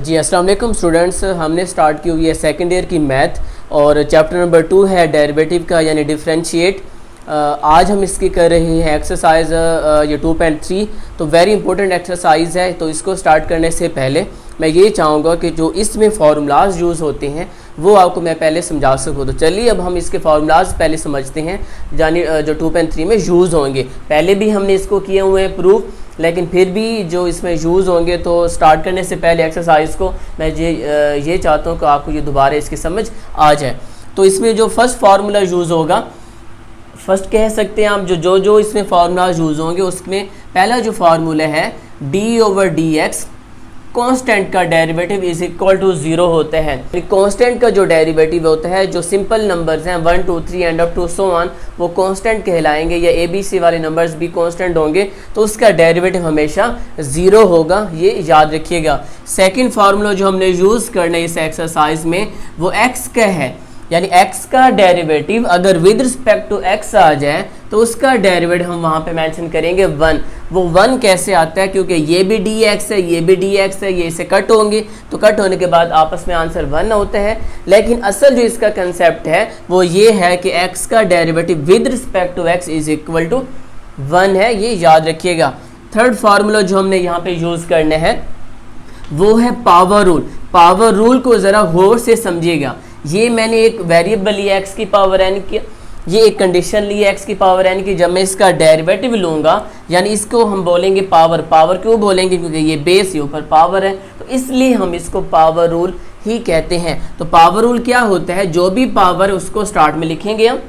जी अस्सलाम वालेकुम स्टूडेंट्स, हमने स्टार्ट की हुई है सेकेंड ईयर की मैथ और चैप्टर नंबर 2 है डेरिवेटिव का यानी डिफरेंशिएट। आज हम इसकी कर रहे हैं एक्सरसाइज ये 2.3। तो वेरी इंपॉर्टेंट एक्सरसाइज है। तो इसको स्टार्ट करने से पहले मैं ये चाहूँगा कि जो इसमें फार्मूलाज यूज़ होते हैं वो आपको मैं पहले समझा सकूँ। तो चलिए अब हम इसके फार्मूलाज पहले समझते हैं, यानी जो 2.3 में यूज़ होंगे। पहले भी हमने इसको किए हुए हैं प्रूफ, लेकिन फिर भी जो इसमें यूज़ होंगे तो स्टार्ट करने से पहले एक्सरसाइज को मैं ये चाहता हूँ कि आपको ये दोबारा इसकी समझ आ जाए। तो इसमें जो फर्स्ट फार्मूला यूज़ होगा, फर्स्ट कह सकते हैं आप, जो इसमें फार्मूला यूज़ होंगे उसमें पहला जो फार्मूला है d/dx कांस्टेंट का डेरिवेटिव इज इक्वल टू 0 होता है। कांस्टेंट का जो डेरिवेटिव होता है, जो सिंपल नंबर्स हैं 1 2 3 and up to so on, वो कांस्टेंट कहलाएंगे, या ABC वाले नंबर्स भी कांस्टेंट होंगे तो उसका डेरिवेटिव हमेशा 0 होगा, ये याद रखिएगा। सेकंड फार्मूला जो हमने यूज़ करना है इस एक्सरसाइज में वो x का है, यानी x का डेरिवेटिव अगर विद रिस्पेक्ट टू x आ जाए तो उसका डेरिवेटिव हम वहाँ पे मेंशन करेंगे 1। वो 1 कैसे आता है, क्योंकि ये भी dx है, ये भी dx है, ये इसे कट होंगे तो कट होने के बाद आपस में आंसर 1 होता है। लेकिन असल जो इसका कंसेप्ट है वो ये है कि x का derivative with respect to x is equal to 1 है, ये याद रखिएगा। थर्ड फार्मूला जो हमने यहाँ पे यूज़ करना है वो है पावर रूल। पावर रूल को ज़रा गौर से समझिएगा। ये मैंने एक वेरिएबल लिया x की पावर n की, ये एक कंडीशन ली है x की पावर n की। जब मैं इसका डेरिवेटिव लूँगा, यानी इसको हम बोलेंगे पावर। पावर क्यों बोलेंगे, क्योंकि ये बेस, ये ऊपर पावर है, तो इसलिए हम इसको पावर रूल ही कहते हैं। तो पावर रूल क्या होता है, जो भी पावर है उसको स्टार्ट में लिखेंगे हम,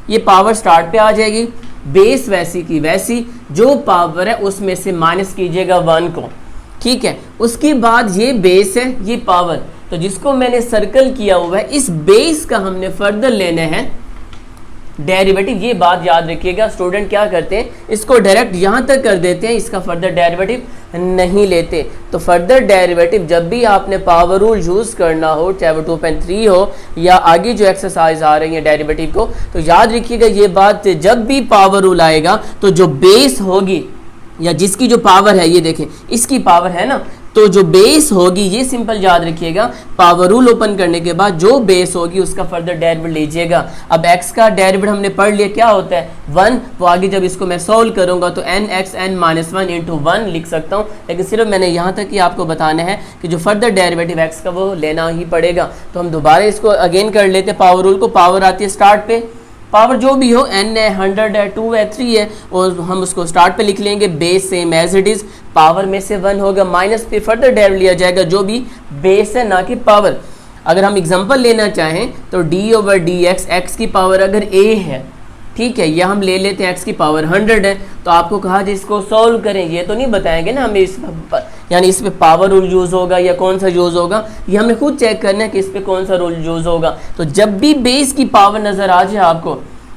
ये पावर स्टार्ट पे आ जाएगी, बेस वैसी की वैसी, जो पावर है उसमें से माइनस कीजिएगा 1 को, ठीक है। उसके बाद ये बेस है, ये पावर, तो जिसको मैंने सर्कल किया हुआ है इस बेस का हमने फर्दर लेना है डेरिवेटिव। ये बात याद रखिएगा। स्टूडेंट क्या करते हैं, इसको डायरेक्ट यहाँ तक कर देते हैं, इसका फर्दर डेरिवेटिव नहीं लेते। तो फर्दर डेरिवेटिव जब भी आपने पावर रूल यूज़ करना हो, चाहे वो 2.3 हो या आगे जो एक्सरसाइज आ रही है डेरिवेटिव को, तो याद रखिएगा ये बात, जब भी पावर रूल आएगा तो जो बेस होगी या जिसकी जो पावर है, ये देखें इसकी पावर है ना, तो जो बेस होगी, ये सिंपल याद रखिएगा, पावर रूल ओपन करने के बाद जो बेस होगी उसका फर्दर डेरिवेटिव लीजिएगा। अब x का डेरिवेटिव हमने पढ़ लिया, क्या होता है 1। वो आगे जब इसको मैं सोल्व करूंगा तो nxn-1 इंटू 1 लिख सकता हूँ, लेकिन सिर्फ मैंने यहाँ तक ही आपको बताना है कि जो फर्दर डेरिवेटिव x का वो लेना ही पड़ेगा। तो हम दोबारा इसको अगेन कर लेते हैं पावर रूल को। पावर आती है स्टार्ट पे, पावर जो भी हो, n है, 100 है, 2 है, 3 है, और हम उसको स्टार्ट पे लिख लेंगे, base same as it is, power में से 1 होगा, माइनस पे फर्दर डेरिवेटिव लिया जाएगा जो भी बेस है, ना कि पावर। अगर हम एग्जांपल लेना चाहें तो d/dx, x की पावर अगर a है, ठीक है, या हम ले लेते हैं x की पावर 100 है, तो आपको कहा जाए इसको सॉल्व करें, ये तो नहीं बताएंगे ना हमें इस, यानी इस पे पावर रूल यूज़ होगा या कौन सा यूज़ होगा, ये हमें खुद चेक करना है कि इस पे कौन सा रूल यूज़ होगा। तो जब भी बेस की पावर नज़र आ जाए आपको,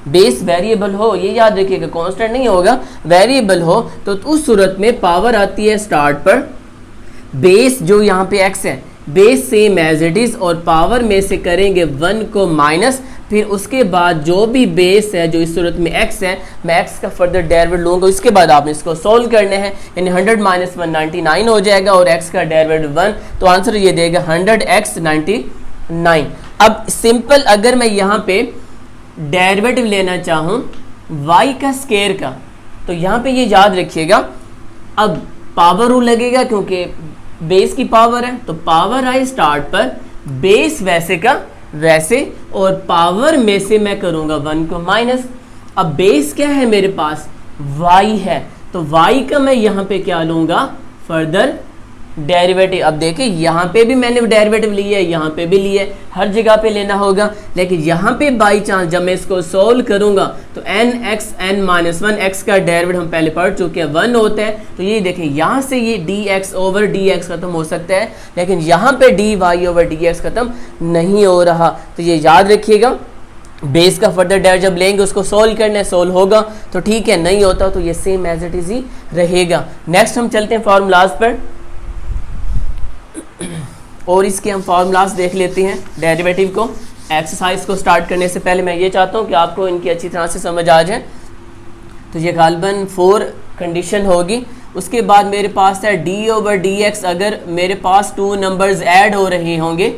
बेस वेरिएबल हो, ये याद रखिएगा, कांस्टेंट नहीं होगा, वेरिएबल हो, तो उस सूरत में पावर आती है स्टार्ट पर, बेस जो यहाँ पे x है, base same as it is, और पावर में से करेंगे 1 को माइनस, फिर उसके बाद जो भी बेस है, जो इस सूरत में x है, मैं x का फर्दर डेरिवेटिव लूँगा। इसके बाद आपने इसको सोल्व करना है, यानी 100 माइनस 1 99 हो जाएगा, और x का डेरिवेटिव 1, तो आंसर ये देगा 100x 99। अब सिंपल अगर मैं यहाँ पे डेरिवेटिव लेना चाहूँ y का स्केयर का, तो यहाँ पे ये याद रखिएगा, अब पावर रूल लगेगा क्योंकि बेस की पावर है, तो पावर आई स्टार्ट पर, बेस वैसे का वैसे, और पावर में से मैं करूँगा 1 को माइनस। अब बेस क्या है मेरे पास, y है, तो y का मैं यहाँ पे क्या लूँगा, फर्दर डेरिवेटिव। अब देखिए यहाँ पे भी मैंने डेरिवेटिव लिया है, यहाँ पे भी लिया है, हर जगह पे लेना होगा, लेकिन यहाँ पे बाई चांस जब मैं इसको सोल्व करूँगा तो nxn-1, x का डेरिवेटिव हम पहले पढ़ चुके हैं 1 होता है, तो ये देखें यहाँ से ये dx/dx खत्म हो सकता है, लेकिन यहाँ पे dy/dx खत्म नहीं हो रहा। तो ये याद रखिएगा, बेस का फर्दर डेरिवेटिव जब लेंगे उसको सोल्व करना, सोल्व होगा तो ठीक है, नहीं होता तो ये सेम एज इट इज़ ही रहेगा। नेक्स्ट हम चलते हैं फार्मूलाज पर, और इसके हम फार्मूलाज देख लेते हैं डेरिवेटिव को। एक्सरसाइज को स्टार्ट करने से पहले मैं ये चाहता हूँ कि आपको इनकी अच्छी तरह से समझ आ जाए। तो ये गालिबन 4 कंडीशन होगी, उसके बाद मेरे पास है d/dx। अगर मेरे पास 2 नंबर्स ऐड हो रहे होंगे,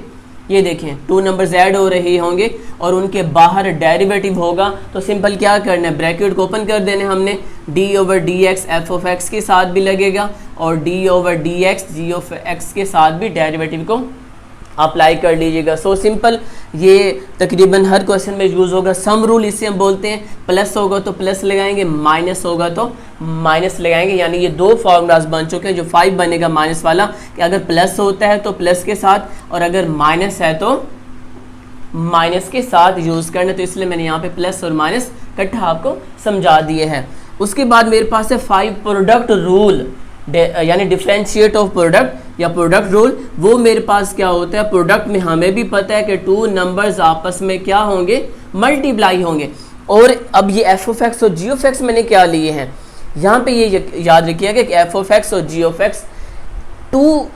ये देखें 2 नंबर्स ऐड हो रहे होंगे और उनके बाहर डेरिवेटिव होगा, तो सिंपल क्या करना है, ब्रैकेट को ओपन कर देने हमने, d/dx f(x) के साथ भी लगेगा और d/dx g(x) के साथ भी डेरिवेटिव को अप्लाई कर लीजिएगा। सो सिंपल, ये तकरीबन हर क्वेश्चन में यूज़ होगा। सम रूल इसे हम बोलते हैं, प्लस होगा तो प्लस लगाएंगे, माइनस होगा तो माइनस लगाएंगे। यानी ये 2 फार्मूलाज बन चुके हैं। जो 5 बनेगा माइनस वाला, कि अगर प्लस होता है तो प्लस के साथ और अगर माइनस है तो माइनस के साथ यूज़ करना। तो इसलिए मैंने यहाँ पे प्लस और माइनस इकट्ठा आपको समझा दिए हैं। उसके बाद मेरे पास है 5 प्रोडक्ट रूल, यानी डिफरेंशिएट ऑफ प्रोडक्ट या प्रोडक्ट रूल। वो मेरे पास क्या होता है, प्रोडक्ट में हमें भी पता है कि 2 नंबर्स आपस में क्या होंगे, मल्टीप्लाई होंगे। और अब ये f(x) और g(x) मैंने क्या लिए हैं, यहाँ पे ये याद रखिएगा कि f(x) और g(x) 2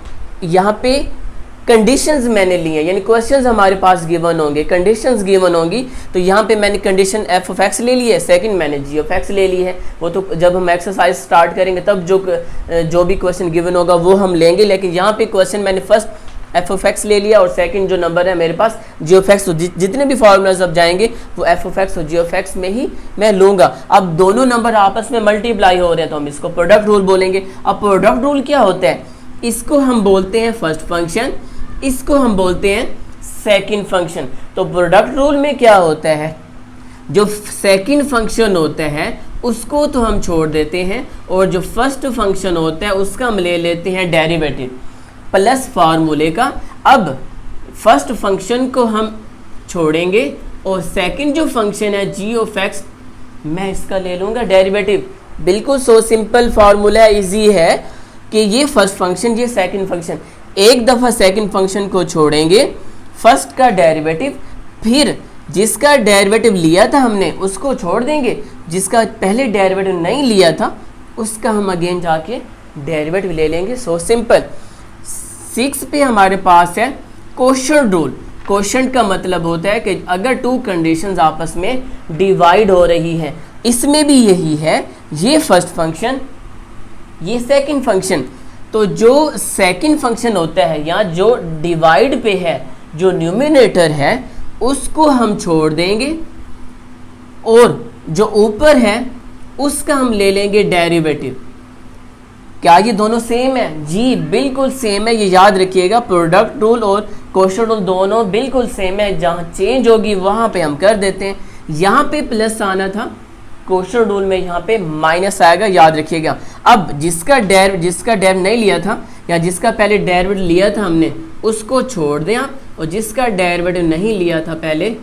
यहाँ पे कंडीशंस मैंने लिए हैं, यानी क्वेश्चंस हमारे पास गिवन होंगे, कंडीशंस गिवन होंगी। तो यहाँ पे मैंने कंडीशन f(x) ले ली है, सेकंड मैंने g(x) ले ली है। वो तो जब हम एक्सरसाइज स्टार्ट करेंगे तब जो भी क्वेश्चन गिवन होगा वो हम लेंगे। लेकिन यहाँ पे क्वेश्चन मैंने फर्स्ट f(x) ले लिया और सेकंड जो नंबर है मेरे पास g(x). तो जितने भी फार्मूलाज अब जाएंगे वो f(x) और g(x) में ही मैं लूँगा। अब दोनों नंबर आपस में मल्टीप्लाई हो रहे हैं तो हम इसको प्रोडक्ट रूल बोलेंगे। अब प्रोडक्ट रूल क्या होता है, इसको हम बोलते हैं फर्स्ट फंक्शन, इसको हम बोलते हैं सेकंड फंक्शन। तो प्रोडक्ट रूल में क्या होता है, जो सेकंड फंक्शन होता है उसको तो हम छोड़ देते हैं और जो फर्स्ट फंक्शन होता है उसका हम ले लेते हैं डेरिवेटिव प्लस फार्मूले का। अब फर्स्ट फंक्शन को हम छोड़ेंगे और सेकंड जो फंक्शन है g(x) मैं इसका ले लूँगा डेरिवेटिव। बिल्कुल सो सिंपल फार्मूला, इजी है कि ये फर्स्ट फंक्शन, ये सेकंड फंक्शन, एक दफ़ा सेकंड फंक्शन को छोड़ेंगे, फर्स्ट का डेरिवेटिव, फिर जिसका डेरिवेटिव लिया था हमने उसको छोड़ देंगे, जिसका पहले डेरिवेटिव नहीं लिया था उसका हम अगेन जाके डेरिवेटिव ले लेंगे। So simple. 6 पे हमारे पास है क्वोशंट रूल। क्वोशंट का मतलब होता है कि अगर 2 कंडीशंस आपस में डिवाइड हो रही हैं, इसमें भी यही है, ये फर्स्ट फंक्शन, ये सेकंड फंक्शन। तो जो सेकंड फंक्शन होता है या जो डिवाइड पे है, जो न्यूमिनेटर है उसको हम छोड़ देंगे और जो ऊपर है उसका हम ले लेंगे डेरिवेटिव। क्या ये दोनों सेम है? जी बिल्कुल सेम है, ये याद रखिएगा। प्रोडक्ट रूल और क्वोशंट रूल दोनों बिल्कुल सेम है, जहाँ चेंज होगी वहाँ पे हम कर देते हैं। यहाँ पे प्लस आना था, क्वोशंट रूल में यहाँ पे माइनस आएगा, याद रखिएगा। अब जिसका डेर नहीं लिया था या जिसका पहले डेरिवेटिव लिया था हमने उसको छोड़ दें आप, और जिसका डेरिवेटिव नहीं लिया था पहले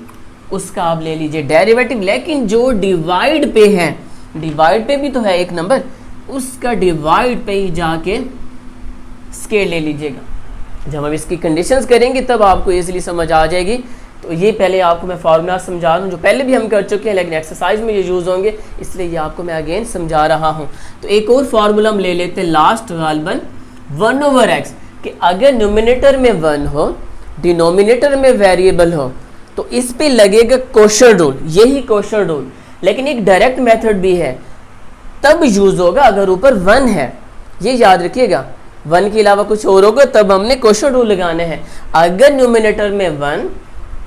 उसका आप ले लीजिए डेरिवेटिव। लेकिन जो डिवाइड पे है, डिवाइड पे भी तो है एक नंबर, उसका डिवाइड पे ही जाके स्केल ले लीजिएगा। जब हम इसकी कंडीशंस करेंगे तब आपको इजीली समझ आ जाएगी। तो ये पहले आपको मैं फार्मूला समझा दूँ जो पहले भी हम कर चुके हैं, लेकिन एक्सरसाइज में ये यूज़ होंगे, इसलिए ये आपको मैं अगेन समझा रहा हूँ। तो एक और फार्मूला हम ले लेते हैं लास्ट गालबन 1/x, कि अगर न्यूमिनेटर में 1 हो, डिनोमिनेटर में वेरिएबल हो, तो इस पे लगेगा क्वोशंट रूल, यही क्वोशंट रूल। लेकिन एक डायरेक्ट मेथड भी है, तब यूज़ होगा अगर ऊपर 1 है, ये याद रखिएगा। 1 के अलावा कुछ और होगा तब हमने क्वोशंट रूल लगाने हैं। अगर न्यूमिनेटर में 1,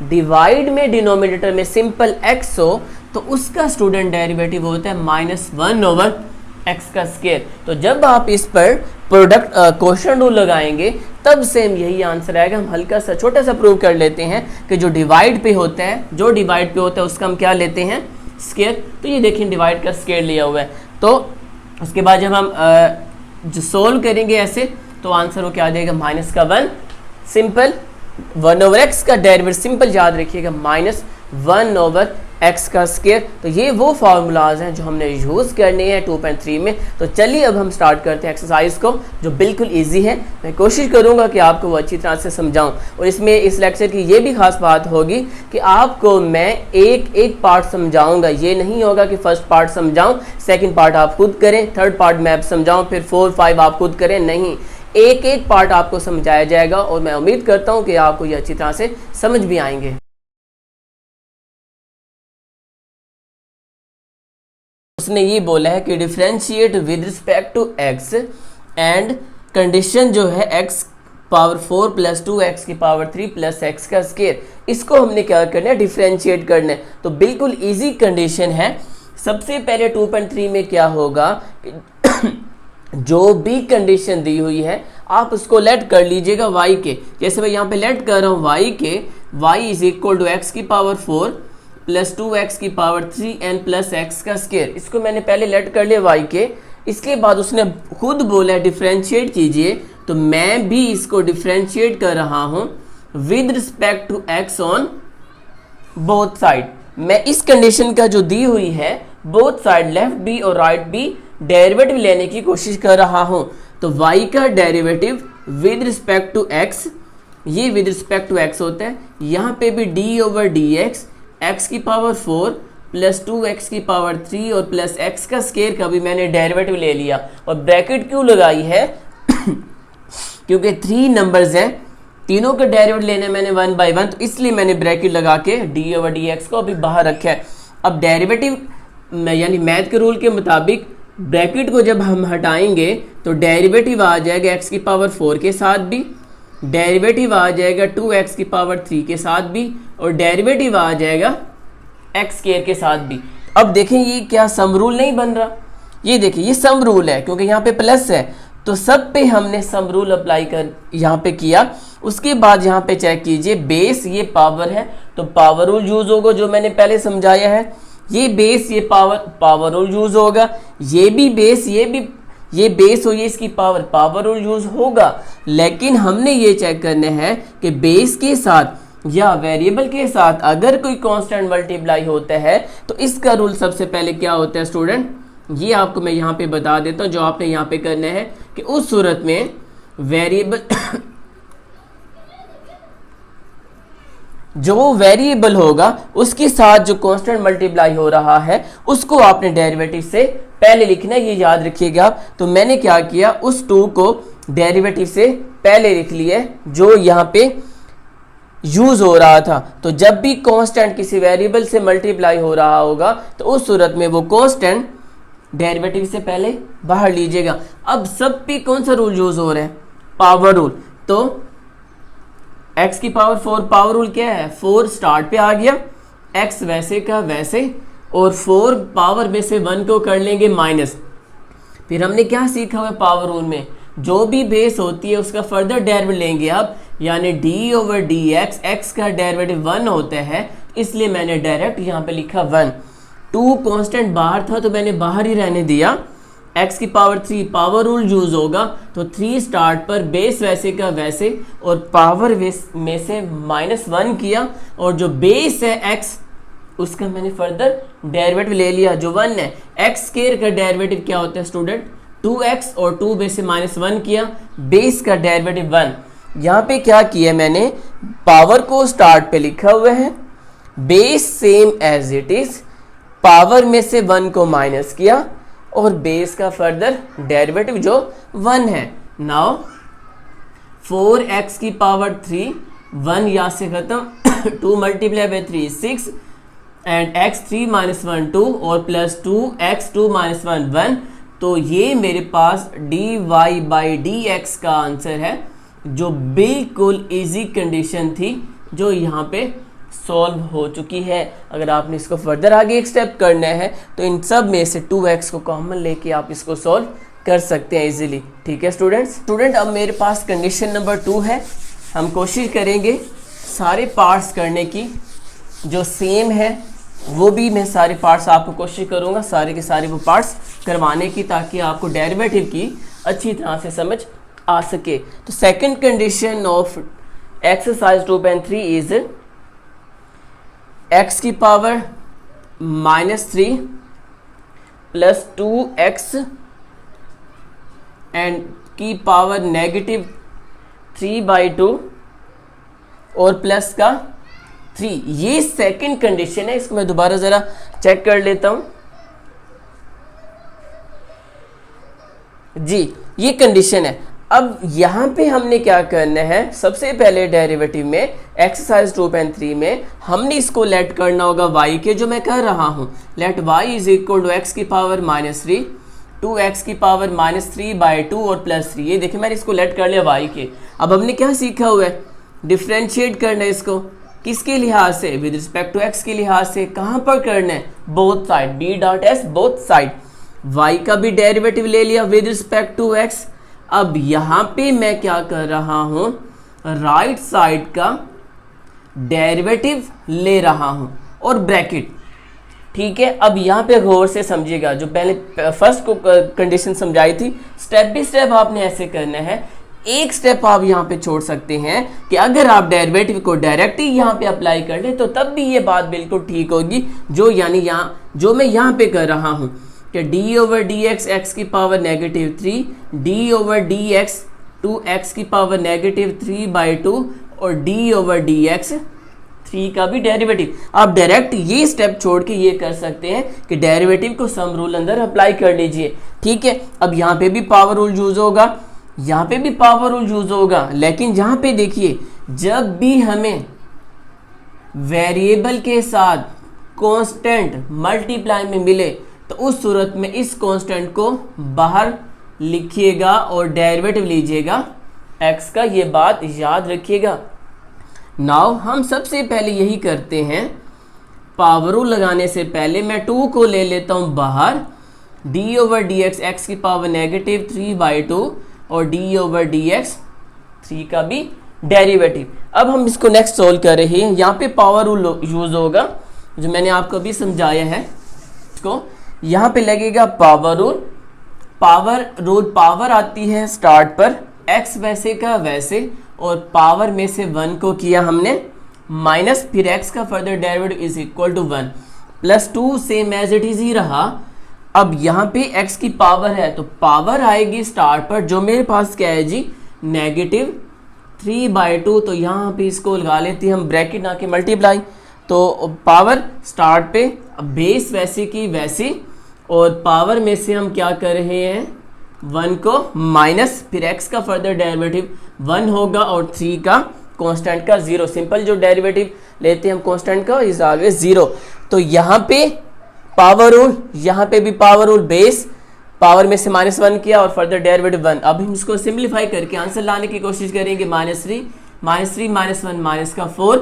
डिवाइड में डिनोमिनेटर में सिंपल x हो, तो उसका स्टूडेंट डेरिवेटिव होता है -1/x का स्क्वायर। तो जब आप इस पर प्रोडक्ट क्वोशंट रूल लगाएंगे तब सेम यही आंसर आएगा। हम हल्का सा छोटा सा प्रूव कर लेते हैं कि जो डिवाइड पे होता है, उसका हम क्या लेते हैं, स्क्वायर। तो ये देखिए डिवाइड का स्क्वायर लिया हुआ है। तो उसके बाद जब हम जो सोल्व करेंगे ऐसे, तो आंसर वो क्या देगा, -1। सिंपल 1/x का डेरिवेटिव सिंपल याद रखिएगा -1/x का स्क्वायर। तो ये वो फार्मूलाज हैं जो हमने यूज़ करने हैं 2.3 में। तो चलिए अब हम स्टार्ट करते हैं एक्सरसाइज को, जो बिल्कुल इजी है। मैं कोशिश करूंगा कि आपको वो अच्छी तरह से समझाऊं। और इसमें इस लेक्चर की ये भी खास बात होगी कि आपको मैं एक एक पार्ट समझाऊंगा। ये नहीं होगा कि फर्स्ट पार्ट समझाऊँ, सेकेंड पार्ट आप खुद करें, थर्ड पार्ट मैं समझाऊँ, फिर 4, 5 आप खुद करें, नहीं, एक एक पार्ट आपको समझाया जाएगा। और मैं उम्मीद करता हूं कि आपको ये अच्छी तरह से समझ भी आएंगे। उसने ये बोला है कि differentiate with respect to X and condition जो है x पावर 4 प्लस 2x की पावर 3 प्लस x का स्क्वायर, इसको हमने क्या करना है, डिफरेंशिएट करना है। तो बिल्कुल इजी कंडीशन है। सबसे पहले 2.3 में क्या होगा, जो भी कंडीशन दी हुई है आप उसको लेट कर लीजिएगा y के, जैसे मैं यहाँ पे लेट कर रहा हूँ y के, y is equal to x की पावर 4 प्लस 2x की पावर 3 एंड प्लस x का स्क्वायर, इसको मैंने पहले लेट कर लिया y के। इसके बाद उसने खुद बोला डिफरेंशिएट कीजिए, तो मैं भी इसको डिफरेंशिएट कर रहा हूँ with respect to x on both side. मैं इस कंडीशन का जो दी हुई है बोथ साइड लेफ्ट बी और राइट बी डेरिवेटिव लेने की कोशिश कर रहा हूँ। तो y का derivative with respect to x, ये विद रिस्पेक्ट टू x होता है, यहाँ पे भी d ओवर डी एक्स की पावर 4 प्लस 2x की पावर 3 और प्लस x का स्क्वायर का भी मैंने डेरिवेटिव ले लिया। और ब्रैकेट क्यों लगाई है क्योंकि 3 नंबर्स हैं, तीनों के डेरिवेटिव लेने मैंने 1 बाय 1, तो इसलिए मैंने ब्रैकेट लगा के d ओवर डी एक्स को अभी बाहर रखा है। अब डेरिवेटिव यानी मैथ के रूल के मुताबिक ब्रैकेट को जब हम हटाएंगे तो डेरिवेटिव आ जाएगा x की पावर 4 के साथ भी, डेरिवेटिव आ जाएगा 2x की पावर 3 के साथ भी, और डेरिवेटिव आ जाएगा x स्क्वायर के साथ भी। अब देखें ये क्या सम रूल नहीं बन रहा, ये देखिए ये सम रूल है क्योंकि यहाँ पे प्लस है, तो सब पे हमने सम रूल अप्लाई कर यहाँ पे किया। उसके बाद यहाँ पे चेक कीजिए बेस ये पावर है तो पावर रूल यूज होगा, जो मैंने पहले समझाया है। ये बेस ये पावर रूल यूज होगा, ये भी बेस ये बेस हो ये इसकी पावर रूल यूज होगा। लेकिन हमने ये चेक करना है कि बेस के साथ या वेरिएबल के साथ अगर कोई कांस्टेंट मल्टीप्लाई होता है तो इसका रूल सबसे पहले क्या होता है स्टूडेंट, ये आपको मैं यहाँ पे बता देता हूँ। जो आपने यहाँ पे करना है कि उस सूरत में वेरिएबल जो वेरिएबल होगा उसके साथ जो कांस्टेंट मल्टीप्लाई हो रहा है उसको आपने डेरिवेटिव से पहले लिखना है, ये याद रखिएगा आप। तो मैंने क्या किया, उस 2 को डेरिवेटिव से पहले लिख लिया जो यहाँ पे यूज हो रहा था। तो जब भी कांस्टेंट किसी वेरिएबल से मल्टीप्लाई हो रहा होगा तो उस सूरत में वो कांस्टेंट डेरिवेटिव से पहले बाहर लीजिएगा। अब सब पे कौन सा रूल यूज हो रहा है, पावर रूल। तो x की पावर 4 पावर रूल क्या है, 4 स्टार्ट पे आ गया, x वैसे का वैसे, और 4 पावर में से 1 को कर लेंगे माइनस। फिर हमने क्या सीखा हुआ पावर रूल में, जो भी बेस होती है उसका फर्दर डेरिवेटिव लेंगे आप, यानी d over d x, x का डेरिवेटिव 1 होता है, इसलिए मैंने डायरेक्ट यहाँ पे लिखा 1। 2 कांस्टेंट बाहर था तो मैंने बाहर ही रहने दिया। x की पावर 3 पावर रूल यूज होगा, तो 3 स्टार्ट पर बेस वैसे का वैसे और पावर में से -1 किया, और जो बेस है x उसका मैंने फर्दर डेरिवेटिव ले लिया जो 1 है। x स्क्वायर का डेरिवेटिव क्या होता है स्टूडेंट, 2x, और 2 में से -1 किया, बेस का डेरिवेटिव 1। यहाँ पे क्या किया मैंने, पावर को स्टार्ट पे लिखा हुआ है, base same as it is, power में से 1 को माइनस किया, और बेस का फर्दर डेरिवेटिव जो 1 है। नाउ 4x की पावर 3, 1 यहाँ से खत्म, 2 मल्टीप्लाई बाय 3 6, एंड x 3 - 1 2, और प्लस 2x 2 - 1 1। तो ये मेरे पास dy बाई dx का आंसर है, जो बिल्कुल इजी कंडीशन थी जो यहाँ पे सॉल्व हो चुकी है। अगर आपने इसको फर्दर आगे एक स्टेप करना है तो इन सब में से 2x को कॉमन लेके आप इसको सॉल्व कर सकते हैं इजीली। ठीक है स्टूडेंट, अब मेरे पास कंडीशन नंबर 2 है। हम कोशिश करेंगे सारे पार्ट्स करने की, जो सेम है वो भी मैं सारे पार्ट्स आपको कोशिश करूँगा सारे के सारे वो पार्ट्स करवाने की, ताकि आपको डेरिवेटिव की अच्छी तरह से समझ आ सके। तो second condition of exercise 2.3 is x की पावर -3 प्लस 2x एंड की पावर -3/2 और प्लस का 3। ये सेकंड कंडीशन है। इसको मैं दोबारा ज़रा चेक कर लेता हूँ। जी, ये कंडीशन है। अब यहाँ पे हमने क्या करना है, सबसे पहले डेरिवेटिव में एक्सरसाइज 2.3 में हमने इसको लेट करना होगा y के, जो मैं कर रहा हूँ। Let y is equal to x की पावर -3 टू एक्स की पावर -3/2 और +3। ये देखिए मैंने इसको लेट कर लिया y के। अब हमने क्या सीखा हुआ है, डिफ्रेंशिएट करना है इसको किसके लिहाज से, विद रिस्पेक्ट टू x के लिहाज से। कहाँ पर करना है, both side, d.s both side. y का भी डेरिवेटिव ले लिया विद रिस्पेक्ट टू x। अब यहाँ पे मैं क्या कर रहा हूँ, राइट साइड का डेरिवेटिव ले रहा हूँ और ब्रैकेट, ठीक है। अब यहाँ पे गौर से समझिएगा, जो पहले फर्स्ट को कंडीशन समझाई थी, स्टेप बाय स्टेप आपने ऐसे करना है। एक स्टेप आप यहाँ पे छोड़ सकते हैं कि अगर आप डेरिवेटिव को डायरेक्ट ही यहाँ पे अप्लाई कर ले तो तब भी ये बात बिल्कुल ठीक होगी, जो यानी यहाँ जो मैं यहाँ पे कर रहा हूँ कि d/dx x की पावर -3, d/dx 2x की पावर -3/2 और d/dx 3 का भी डेरिवेटिव। आप डायरेक्ट ये स्टेप छोड़ के ये कर सकते हैं कि डेरिवेटिव को सम रूल अंदर अप्लाई कर लीजिए, ठीक है। अब यहाँ पे भी पावर रूल यूज होगा, यहाँ पे भी पावर रूल यूज होगा, लेकिन यहाँ पे देखिए जब भी हमें वेरिएबल के साथ कांस्टेंट मल्टीप्लाई में मिले तो उस सूरत में इस कांस्टेंट को बाहर लिखिएगा और डेरिवेटिव लीजिएगा x का, ये बात याद रखिएगा। नाउ हम सबसे पहले यही करते हैं, पावर रूल लगाने से पहले मैं 2 को ले लेता हूँ बाहर, d/dx x की पावर -3/2 और d/dx 3 का भी डेरिवेटिव। अब हम इसको नेक्स्ट सोल्व कर रहे हैं। यहाँ पे पावर रूल यूज होगा जो मैंने आपको अभी समझाया है। इसको यहाँ पे लगेगा पावर रूल। पावर आती है स्टार्ट पर x वैसे का वैसे, और पावर में से 1 को किया हमने माइनस, फिर x का further derivative is equal to 1 +2 same as it is ही रहा। अब यहाँ पे x की पावर है तो पावर आएगी स्टार्ट पर, जो मेरे पास क्या है जी, -3/2। तो यहाँ पे इसको लगा लेते हैं हम ब्रैकेट ना के मल्टीप्लाई। तो पावर स्टार्ट पे, बेस वैसे की वैसी, और पावर में से हम क्या कर रहे हैं 1 को माइनस, फिर x का फर्दर डेरिवेटिव 1 होगा और 3 का कांस्टेंट का 0। सिंपल जो डेरिवेटिव लेते हैं हम कांस्टेंट का इज ऑलवेज 0। तो यहाँ पे पावर रूल, यहाँ पे भी पावर रूल, बेस पावर में से -1 किया और फर्दर डेरिवेटिव 1। अब हम इसको सिंप्लीफाई करके आंसर लाने की कोशिश करेंगे। -3 -1 -4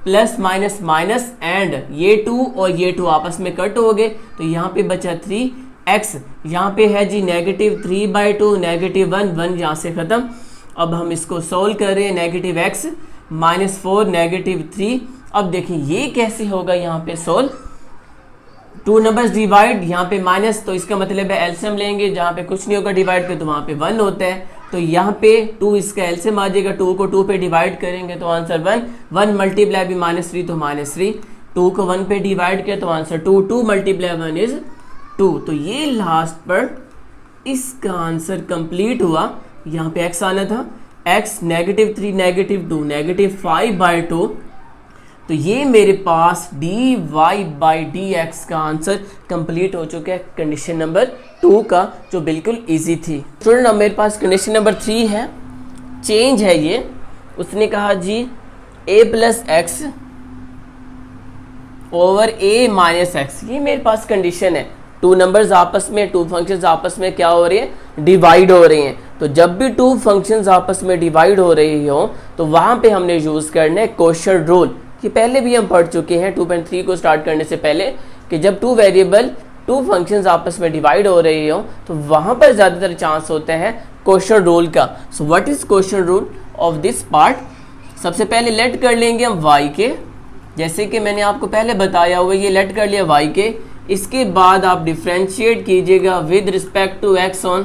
प्लस माइनस माइनस एंड ये 2 और ये 2 आपस में कट हो गए, तो यहाँ पे बचा 3x। यहाँ पे है जी -3/2 -1 1 यहाँ से ख़त्म। अब हम इसको सोल्व कर रहे हैं, -x -4 -3। अब देखिए ये कैसे होगा, यहाँ पे सोल्व 2 नंबर्स डिवाइड, यहाँ पे माइनस, तो इसका मतलब है एलसीएम लेंगे, जहाँ पे कुछ नहीं होगा डिवाइड पे तो वहाँ पे 1 होता है। तो यहाँ पे 2 इसका एलसीएम आ जाएगा, 2 को 2 पे डिवाइड करेंगे तो आंसर 1 1 मल्टीप्लाई भी -3 तो -3, 2 को 1 पे डिवाइड किया तो आंसर 2 2 मल्टीप्लाई 1 इज 2। तो ये लास्ट पर इसका आंसर कंप्लीट हुआ। यहाँ पे x आना था, x -3 -2 -5/2। तो ये मेरे पास dy/dx का आंसर कंप्लीट हो चुका है कंडीशन नंबर 2 का, जो बिल्कुल इजी थी। स्टूडेंट अब मेरे पास कंडीशन नंबर 3 है, चेंज है ये। उसने कहा जी a+x ओवर a-x, ये मेरे पास कंडीशन है। 2 नंबर्स आपस में, 2 फंक्शंस आपस में क्या हो रहे हैं, डिवाइड हो रहे हैं। तो जब भी 2 फंक्शंस आपस में डिवाइड हो रही हो तो वहाँ पे हमने यूज़ करना है क्वोशिएंट रूल, कि पहले भी हम पढ़ चुके हैं 2.3 को स्टार्ट करने से पहले, कि जब 2 वेरिएबल 2 फंक्शंस आपस में डिवाइड हो रही हो तो वहाँ पर ज़्यादातर चांस होता है क्वोशिएंट रूल का। So what is quotient rule of this part? सबसे पहले लेट कर लेंगे हम y के, जैसे कि मैंने आपको पहले बताया हुआ, ये लेट कर लिया y के। इसके बाद आप डिफ्रेंशिएट कीजिएगा with respect to x on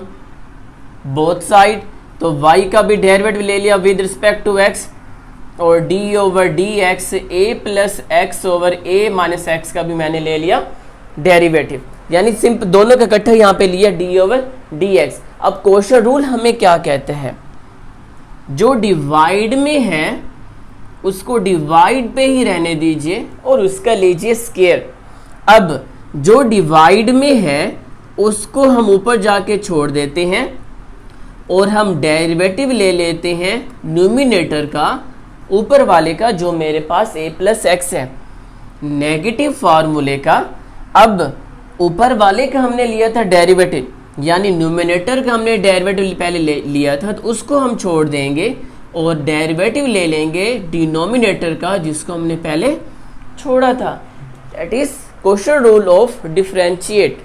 both side. तो y का भी डेरिवेटिव ले लिया विद रिस्पेक्ट टू x, और d/dx a+x/a-x का भी मैंने ले लिया डेरिवेटिव, यानी सिंपल दोनों का इकट्ठा यहाँ पे लिया d/dx। अब क्वोशिएंट रूल हमें क्या कहते हैं, जो डिवाइड में है उसको डिवाइड पे ही रहने दीजिए और उसका लीजिए स्क्वायर। अब जो डिवाइड में है उसको हम ऊपर जाके छोड़ देते हैं और हम डेरिवेटिव ले लेते हैं न्यूमिनेटर का, ऊपर वाले का, जो मेरे पास a प्लस एक्स है, नेगेटिव फार्मूले का। अब ऊपर वाले का हमने लिया था डेरिवेटिव, यानी न्यूमिनेटर का हमने डेरिवेटिव पहले लिया था, तो उसको हम छोड़ देंगे और डेरिवेटिव ले लेंगे डिनोमिनेटर का, जिसको हमने पहले छोड़ा था। That is question rule of differentiate.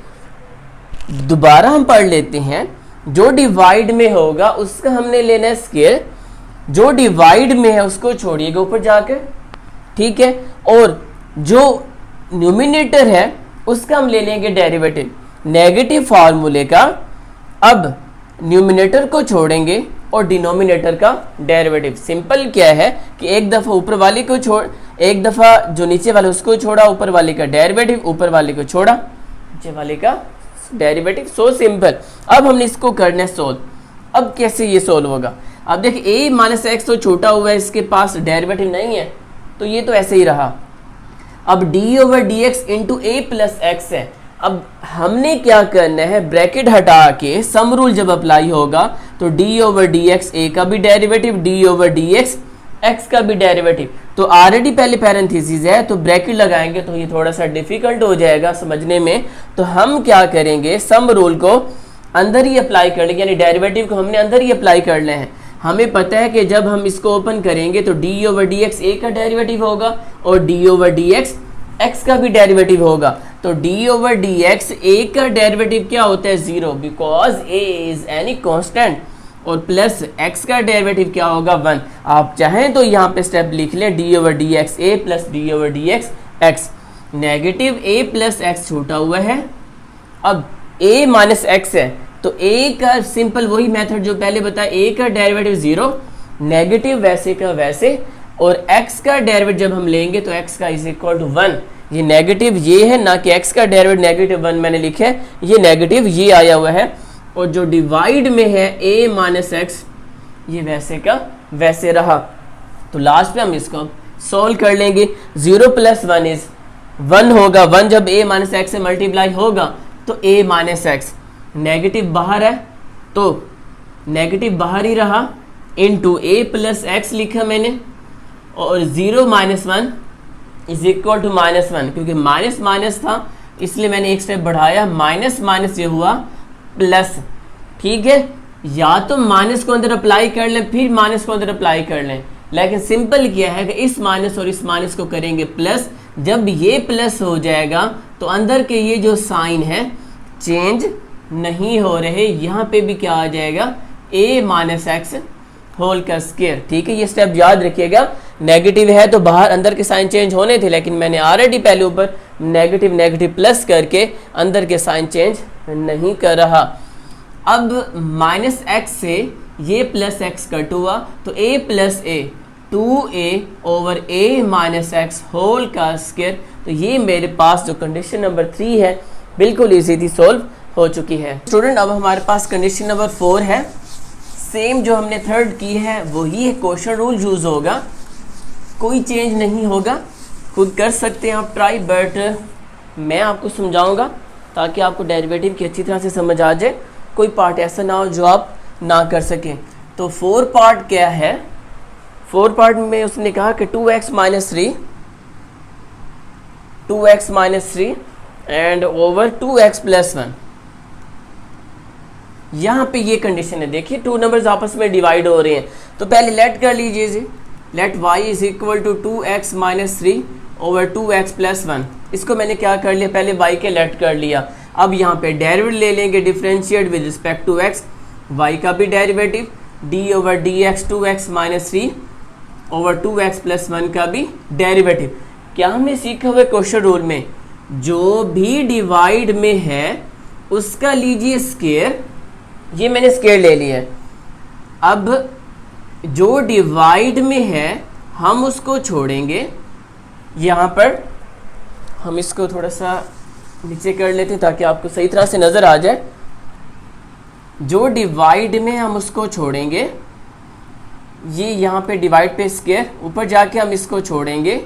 दोबारा हम पढ़ लेते हैं। जो डिवाइड में होगा उसका हमने लेना है स्क्वायर, जो डिवाइड में है उसको छोड़िएगा ऊपर जाकर, ठीक है। और जो न्यूमिनेटर है उसका हम ले लेंगे डेरिवेटिव नेगेटिव फार्मूले का। अब न्यूमिनेटर को छोड़ेंगे और डिनोमिनेटर का डेरिवेटिव। सिंपल क्या है कि एक दफ़ा ऊपर वाले को छोड़, एक दफ़ा जो नीचे वाले उसको छोड़ा, ऊपर वाले का डेरिवेटिव, ऊपर वाले को छोड़ा, नीचे वाले का डेरिवेटिव। So simple. अब हमने इसको करना है सोल्व। अब कैसे ये सोल्व होगा? अब देखिए a माइनस एक्स तो छोटा हुआ है, इसके पास डेरिवेटिव नहीं है, तो ये तो ऐसे ही रहा। अब d over d x into a plus x है। अब हमने क्या करना है, ब्रैकेट हटा के सम रूल जब अप्लाई होगा तो डी ओवर डी एक्स ए का भी derivative, D over d x x का भी डेरिवेटिव। तो ऑलरेडी पहले पैरेंथेसिस है, तो ब्रैकेट लगाएंगे तो ये थोड़ा सा डिफिकल्ट हो जाएगा समझने में। तो हम क्या करेंगे, सम रूल को अंदर ही अप्लाई कर लेंगे, यानी डेरिवेटिव को हमने अंदर ही अप्लाई कर ले हैं। हमें पता है कि जब हम इसको ओपन करेंगे तो डी ओवर डी एक्स ए का डेरिवेटिव होगा और D over d x x का भी डेरिवेटिव होगा। तो डी ओवर डी एक्स ए का डेरिवेटिव क्या होता है, 0, because A is any constant, और प्लस एक्स का डेरिवेटिव क्या होगा, 1। आप चाहें तो यहाँ पे स्टेप लिख लें, d over d x a plus d over d x x. Negative a plus x छूटा हुआ है। अब a माइनस एक्स है तो a का सिंपल वही मेथड जो पहले बताया, a का डेरिवेटिव 0, नेगेटिव वैसे का वैसे, और x का डेरिवेटिव जब हम लेंगे तो x का इज इक्वल टू 1। ये नेगेटिव ये है, ना कि x का डेरिवेटिव नेगेटिव 1 मैंने लिखा है, ये नेगेटिव ये आया हुआ है। और जो डिवाइड में है a माइनस एक्स, ये वैसे का वैसे रहा। तो लास्ट में हम इसको सॉल्व कर लेंगे। 0 प्लस 1 इज 1 होगा, 1 जब a माइनस एक्स से मल्टीप्लाई होगा तो a माइनस एक्स, नेगेटिव बाहर है तो नेगेटिव बाहर ही रहा, इनटू a प्लस एक्स लिखा मैंने, और 0 माइनस 1 इज इक्वल टू -1, क्योंकि माइनस माइनस था इसलिए मैंने एक स्टेप बढ़ाया, माइनस माइनस ये हुआ प्लस। ठीक है, या तो माइनस को अंदर अप्लाई कर लें फिर माइनस को अंदर अप्लाई कर लें, लेकिन सिंपल क्या है कि इस माइनस और इस माइनस को करेंगे प्लस। जब ये प्लस हो जाएगा तो अंदर के ये जो साइन है चेंज नहीं हो रहे, यहाँ पे भी क्या आ जाएगा, a माइनस एक्स होल का स्क्वायर। ठीक है, ये स्टेप याद रखिएगा। नेगेटिव है तो बाहर अंदर के साइन चेंज होने थे, लेकिन मैंने ऑलरेडी पहले ऊपर नेगेटिव नेगेटिव प्लस करके अंदर के साइन चेंज नहीं कर रहा। अब माइनस एक्स से ये प्लस एक्स कट हुआ तो a plus a, 2a over a minus x whole का स्क्वायर। तो ये मेरे पास जो कंडीशन नंबर 3 है बिल्कुल इजी थी, सोल्व हो चुकी है। स्टूडेंट अब हमारे पास कंडीशन नंबर 4 है, सेम जो हमने थर्ड की है वही है, क्वेश्चन रूल यूज़ होगा, कोई चेंज नहीं होगा। खुद कर सकते हैं आप ट्राई, बट मैं आपको समझाऊंगा ताकि आपको डेरिवेटिव की अच्छी तरह से समझ आ जाए, कोई पार्ट ऐसा ना हो जो आप ना कर सकें। तो 4 पार्ट क्या है, 4 पार्ट में उसने कहा कि 2x minus 3 and over 2x plus 1। यहाँ पे ये कंडीशन है, देखिए 2 नंबर्स आपस में डिवाइड हो रहे हैं। तो पहले लेट कर लीजिए जी, let y is equal to 2x minus 3 over 2x plus 1। इसको मैंने क्या कर लिया, पहले y के लेट कर लिया। अब यहाँ पे डेरिवेटिव ले लेंगे, differentiate with respect to x, y का भी derivative, d over d x 2x minus 3 over 2x plus 1 का भी डेरिवेटिव। क्या हमने सीखा हुआ क्वेश्चन रूल में, जो भी डिवाइड में है उसका लीजिए स्क्वायर, ये मैंने स्क्वायर ले लिया है। अब जो डिवाइड में है हम उसको छोड़ेंगे, यहाँ पर हम इसको थोड़ा सा नीचे कर लेते हैं ताकि आपको सही तरह से नज़र आ जाए। जो डिवाइड में हम उसको छोड़ेंगे, ये यहाँ पे डिवाइड पे स्क्वायर, ऊपर जाके हम इसको छोड़ेंगे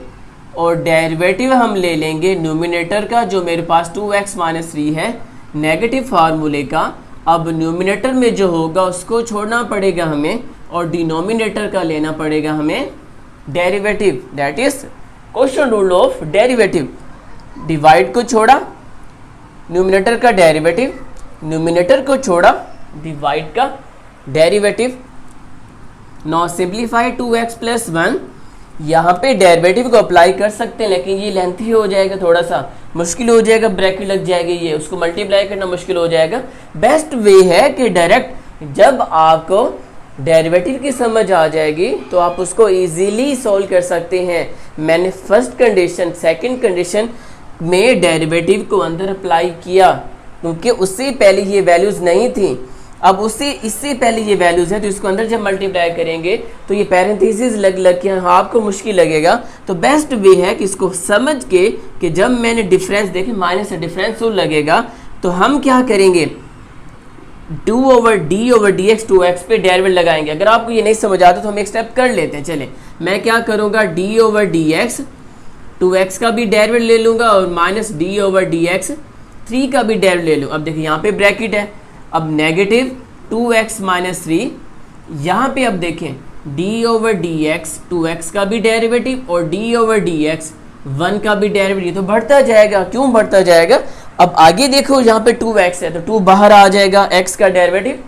और डेरिवेटिव हम ले लेंगे न्यूमिनेटर का, जो मेरे पास 2x माइनस 3 है, नेगेटिव फार्मूले का, अब न्यूमिनेटर में जो होगा उसको छोड़ना पड़ेगा हमें और डिनोमिनेटर का लेना पड़ेगा हमें derivative, that is question rule of derivative. Divide को छोड़ा, न्यूमिनेटर का डेरिवेटिव, न्यूमिनेटर को छोड़ा, डिवाइड का derivative. Now simplify 2x plus 1, यहाँ पे डेरिवेटिव को अप्लाई कर सकते हैं लेकिन ये लेंथी हो जाएगा, थोड़ा सा मुश्किल हो जाएगा, ब्रैकेट लग जाएगी, ये उसको मल्टीप्लाई करना मुश्किल हो जाएगा। बेस्ट वे है कि डायरेक्ट जब आपको डेरिवेटिव की समझ आ जाएगी तो आप उसको इजीली सॉल्व कर सकते हैं। मैंने फर्स्ट कंडीशन सेकंड कंडीशन में डेरिवेटिव को अंदर अप्लाई किया क्योंकि उससे पहले ये वैल्यूज़ नहीं थी, अब उससे इससे पहले ये वैल्यूज़ है तो इसको अंदर जब मल्टीप्लाई करेंगे तो ये पैरेंथेसिस लग के आपको मुश्किल लगेगा। तो बेस्ट वे है कि इसको समझ के कि जब मैंने डिफरेंस देखे माइनस से डिफरेंस तो लगेगा तो हम क्या करेंगे 2/d/dx 2x पे डेरिवेटिव लगाएंगे। अगर आपको ये नहीं समझ आता तो हम एक स्टेप कर लेते हैं। चले मैं क्या करूँगा d/dx 2x का भी डेरिवेटिव ले लूँगा और माइनस d/dx 3 का भी डेरिवेटिव ले लूँ। अब देखिए यहाँ पे ब्रैकेट है, अब नेगेटिव 2x माइनस 3, यहाँ पे अब देखें d/dx 2x का भी डेरिवेटिव और d/dx 1 का भी डेरिवेटिव, ये तो बढ़ता जाएगा। क्यों बढ़ता जाएगा? अब आगे देखो यहाँ पे 2x है तो 2 बाहर आ जाएगा x का डेरिवेटिव।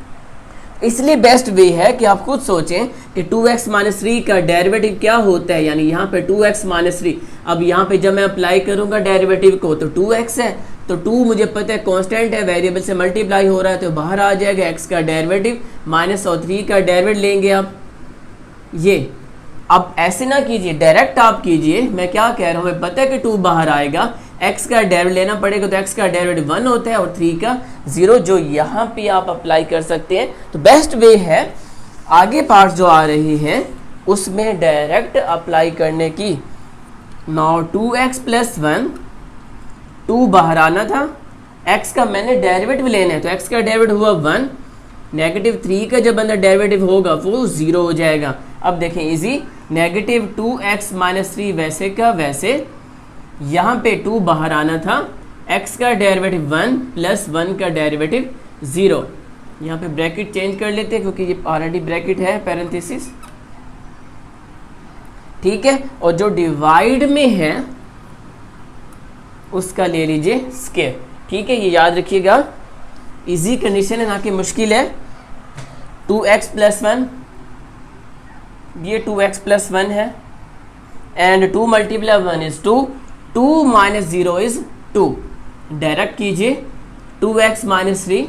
इसलिए बेस्ट वे है कि आप खुद सोचें कि 2x माइनस 3 का डेरिवेटिव क्या होता है, यानी यहाँ पे 2x माइनस 3। अब यहाँ पे जब मैं अप्लाई करूँगा डेरिवेटिव को तो 2x है तो 2 मुझे पता है कांस्टेंट है, वेरिएबल से मल्टीप्लाई हो रहा है तो बाहर आ जाएगा x का डेरिवेटिव माइनस और 3 का डेरिवेटिव लेंगे आप ये। अब ऐसे ना कीजिए, डायरेक्ट आप कीजिए। मैं क्या कह रहा हूँ, हमें पता है कि 2 बाहर आएगा, x का डेरिवेटिव लेना पड़ेगा तो x का डेरिवेटिव 1 होता है और 3 का 0, जो यहाँ पे आप अप्लाई कर सकते हैं। तो बेस्ट वे है आगे पार्ट जो आ रही है उसमें डायरेक्ट अप्लाई करने की। नाउ 2x प्लस 1, 2 बाहर आना था, x का मैंने डेरिवेटिव लेना है तो x का डेरिवेटिव हुआ 1, नेगेटिव 3 का जब अंदर डेरिवेटिव होगा वो 0 हो जाएगा। अब देखें इजी, नेगेटिव 2x माइनस 3 वैसे का वैसे, यहाँ पे 2 बाहर आना था, x का डेरिवेटिव 1 प्लस 1 का डेरिवेटिव 0। यहाँ पे ब्रैकेट चेंज कर लेते हैं क्योंकि ये ऑलरेडी ब्रैकेट है पैरेंथेसिस, ठीक है। और जो डिवाइड में है उसका ले लीजिए स्क्वायर, ठीक है। ये याद रखिएगा, इजी कंडीशन है ना कि मुश्किल है। 2x प्लस 1, ये 2x प्लस 1 है and 2 multiply 1 is 2, 2 minus 0 is 2। Direct कीजिए 2x माइनस 3,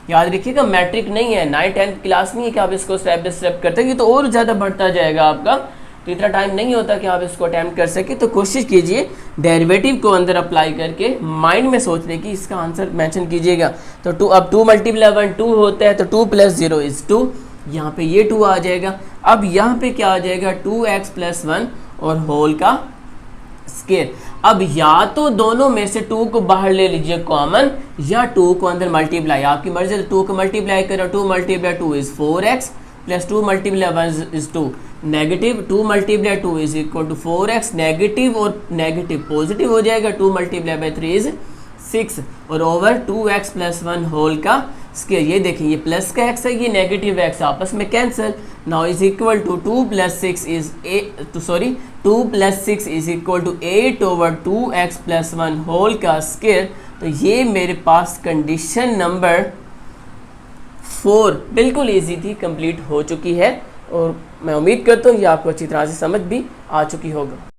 याद रखिएगा मैट्रिक नहीं है, 9th 10th क्लास नहीं है कि आप इसको स्टेप बाय स्टेप करते हैं, ये तो और ज़्यादा बढ़ता जाएगा आपका, तो इतना टाइम नहीं होता कि आप इसको अटैम्प्ट कर सके। तो कोशिश कीजिए डेरिवेटिव को अंदर अप्लाई करके माइंड में सोचने की इसका आंसर मेंशन कीजिएगा। तो 2, अब 2 मल्टीप्लाई 1 2 होता है तो 2 प्लस 0 इज 2, यहाँ पे ये 2 आ जाएगा। अब यहाँ पे क्या आ जाएगा 2x प्लस 1 और होल का स्क्वायर। अब या तो दोनों में से 2 को बाहर ले लीजिए कॉमन, या 2 को अंदर मल्टीप्लाई, आपकी मर्जी है। 2 को मल्टीप्लाई करो, 2 multiply 2 is 4x plus 2 multiply 1 is 2, negative 2 multiply 2 is equal to 4x, negative और नेगेटिव पॉजिटिव हो जाएगा, 2 मल्टीप्लाई बाई 3 इज 6 और ओवर 2x प्लस 1 होल का स्क्वायर। ये देखिए ये प्लस का x है, ये नेगेटिव x आपस में cancel. Now is equal to 2 plus 6 is 2 plus 6 is equal to 8 over 2x plus 1 whole का स्क्वायर। तो ये मेरे पास कंडीशन नंबर 4 बिल्कुल इजी थी, कंप्लीट हो चुकी है और मैं उम्मीद करता हूँ ये आपको अच्छी तरह से समझ भी आ चुकी होगा।